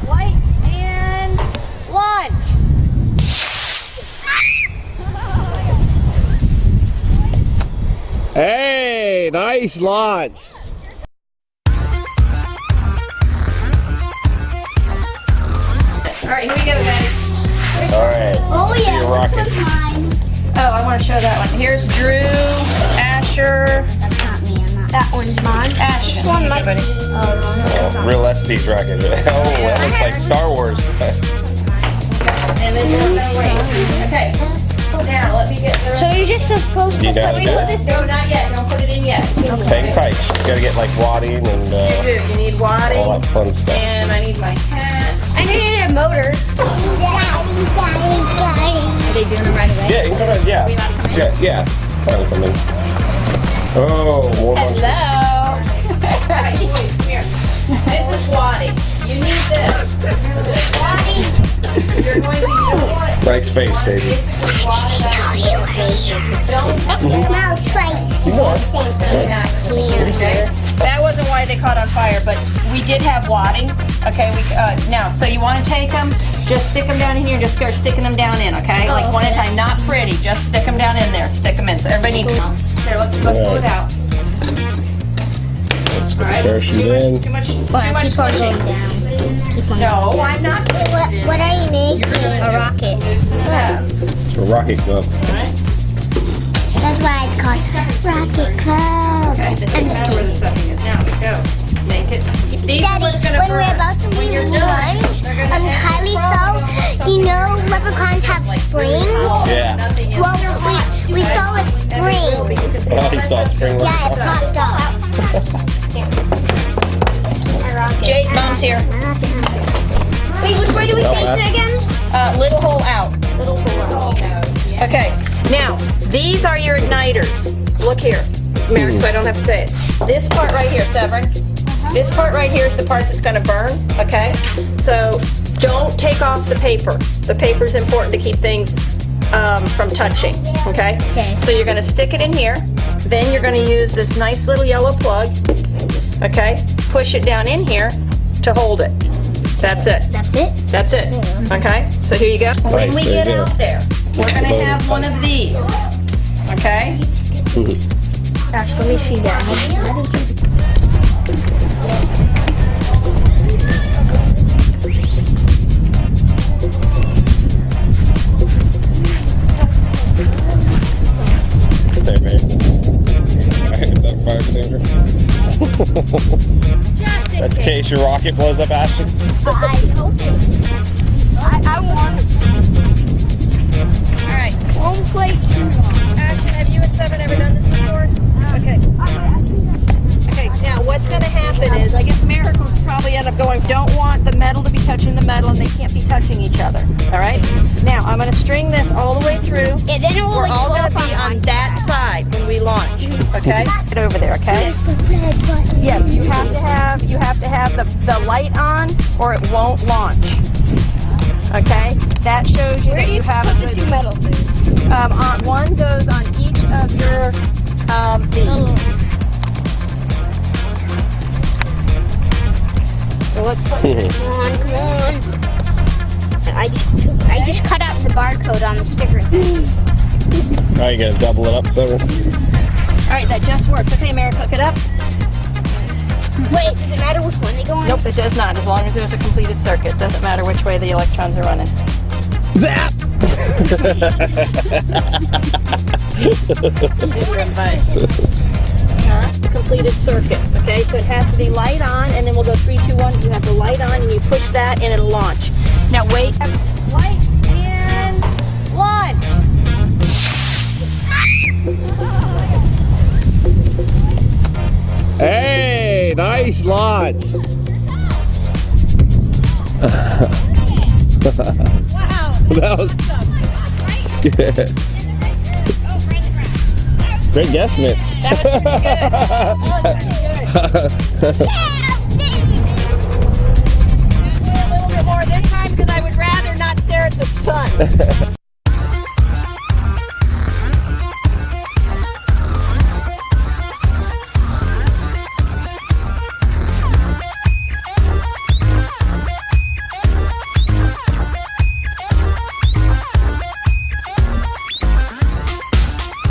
Light and launch. Hey, nice launch. All right, here we go, guys. Alright. Oh See yeah, your this rocket. was mine. Oh, I want to show that one. Here's Drew, Asher. That's not me. I'm not. That one's mine. Ash. This one might be. Everybody. Oh, Real Estes rocket. Oh, that looks like Star Wars. And then we're gonna wait. Okay. Now let me get the so you're just supposed to You gotta put do it. this No, in? not yet. Don't put it in yet. Hang tight. You gotta get like wadding and You do. You need all wadding. that fun stuff. And I need my hat. I need a motor. Are they doing it right away? Yeah, you can put it, yeah. Yeah. That'll come in. Oh, more monkeys. Hello. Come here. This is wadding. You need this. You're going to use Nice face, David. basically wadded out. Don't Smells like. You want? Okay. That wasn't why they caught on fire, but we did have wadding. Okay, now, so you want to take them, just stick them down in here, just start sticking them down in, okay? Like one at a time, not pretty, just stick them down in there, stick them in. So everybody needs, here, let's pull it out. Let's put All the right, parachute in. too much Keep on pushing. going down. Keep on No, going I'm not down. putting it in. What are you making? You're A rocket. loosen it up, It's a rocket club. all right? That's why it's called Rocket Club. Okay, this is where the stuffing is. Now, go. Make it. These are Daddy, what's gonna when we're burn. about to When leave you're done, lunch, they're gonna end Kylie the saw, problem. you know, leprechauns have springs. Yeah. Nothing in Well, we saw a And they will, spring. but you can see Oh, he saw a spring. Yeah, it popped off. Jade, Mom's here. Wait, which way do we face it again? Little hole out. Okay, now, these are your igniters. Look here, Mary, so I don't have to say it. This part right here, Severin. This part right here is the part that's gonna burn, okay? So, don't take off the paper. The paper's important to keep things from touching, okay? Okay. So you're gonna stick it in here, then you're gonna use this nice little yellow plug, okay? Push it down in here to hold it. That's it. That's it? That's it. Okay? So here you go. When we there get you go. out there, we're going to have one of these. Okay? Gosh, let me see that. There, babe. Alright, is that a fire extinguisher? That's in case your rocket blows up, Ashton. I hope it. I want All right. home plate. Ashton, have you and Seven ever done this before? Okay. Okay, now what's going to happen is, I guess Miracle will probably end up going, don't want the metal to be touching the metal and they can't be touching each other. All right? Now, I'm going to string this all the way through. Yeah, then it will We're like all blow going to up be on on that side when we launch. Okay? Get over there, okay? There's the red button. Yes, you have to have the light on or it won't launch. Okay? That shows you Where that do you you have put a the good, two metal things? on one goes on each of your these. So let's put Come on, come on. I just cut out the barcode on the sticker thing. Now you gotta double it up, Seven. Alright, that just works. Okay, Mary, hook it up. Wait, does it matter which one they go on? Nope, it does not. As long as there's a completed circuit. Doesn't matter which way the electrons are running. Zap! Completed circuit. Okay, so it has to be light on, and then we'll go 3, 2, 1. You have the light on, and you push that, and it'll launch. Now wait. Light and launch. Hey, nice launch. Wow. That was good. Great guesstimate. That was pretty good. A little bit more this time because I would rather not stare at the sun.